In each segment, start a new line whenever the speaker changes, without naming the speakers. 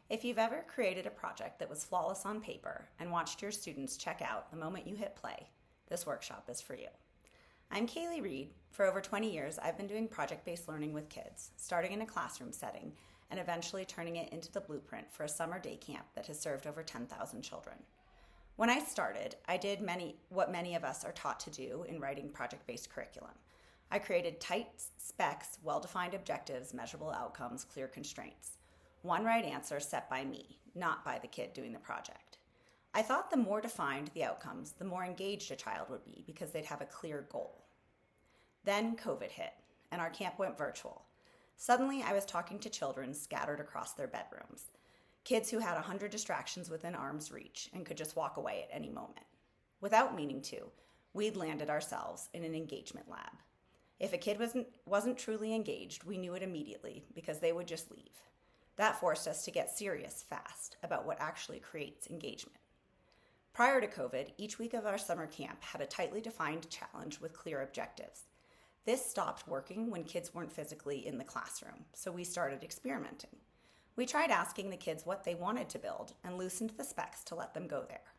If you've ever created a project that was flawless on paper and watched your students check out the moment you hit play, this workshop is for you. I'm Kaylee Reed. For over 20 years, I've been doing project-based learning with kids, starting in a classroom setting and eventually turning it into the blueprint for a summer day camp that has served over 10,000 children. When I started, I did what many of us are taught to do in writing project-based curriculum. I created tight specs, well-defined objectives, measurable outcomes, clear constraints. One right answer set by me, not by the kid doing the project. I thought the more defined the outcomes, the more engaged a child would be because they'd have a clear goal. Then COVID hit, and our camp went virtual. Suddenly, I was talking to children scattered across their bedrooms, kids who had 100 distractions within arm's reach and could just walk away at any moment. Without meaning to, we'd landed ourselves in an engagement lab. If a kid wasn't truly engaged, we knew it immediately because they would just leave. That forced us to get serious fast about what actually creates engagement. Prior to COVID, each week of our summer camp had a tightly defined challenge with clear objectives. This stopped working when kids weren't physically in the classroom, so we started experimenting. We tried asking the kids what they wanted to build and loosened the specs to let them go there.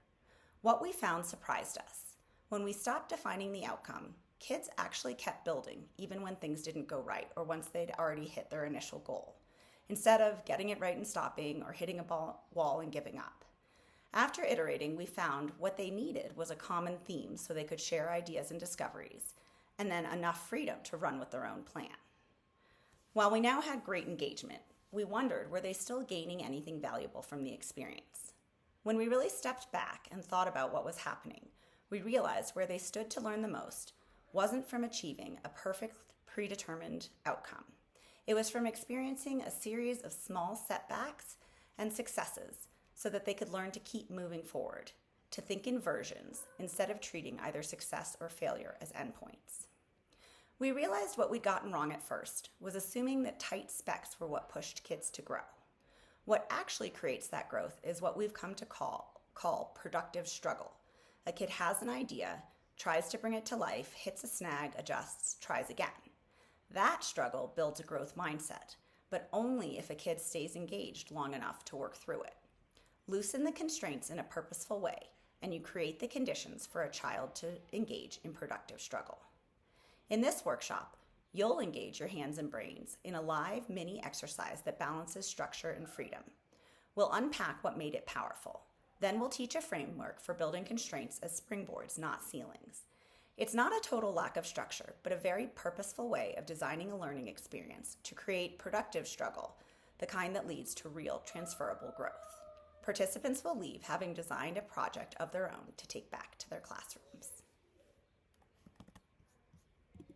What we found surprised us. When we stopped defining the outcome, kids actually kept building even when things didn't go right or once they'd already hit their initial goal, instead of getting it right and stopping or hitting a wall and giving up. After iterating, we found what they needed was a common theme so they could share ideas and discoveries, and then enough freedom to run with their own plan. While we now had great engagement, we wondered, were they still gaining anything valuable from the experience? When we really stepped back and thought about what was happening, we realized where they stood to learn the most wasn't from achieving a perfect predetermined outcome. It was from experiencing a series of small setbacks and successes so that they could learn to keep moving forward, to think in versions instead of treating either success or failure as endpoints. We realized what we'd gotten wrong at first was assuming that tight specs were what pushed kids to grow. What actually creates that growth is what we've come to call productive struggle. A kid has an idea, tries to bring it to life, hits a snag, adjusts, tries again. That struggle builds a growth mindset, but only if a kid stays engaged long enough to work through it. Loosen the constraints in a purposeful way, and you create the conditions for a child to engage in productive struggle. In this workshop, you'll engage your hands and brains in a live mini exercise that balances structure and freedom. We'll unpack what made it powerful. Then we'll teach a framework for building constraints as springboards, not ceilings. It's not a total lack of structure, but a very purposeful way of designing a learning experience to create productive struggle, the kind that leads to real transferable growth. Participants will leave having designed a project of their own to take back to their classrooms.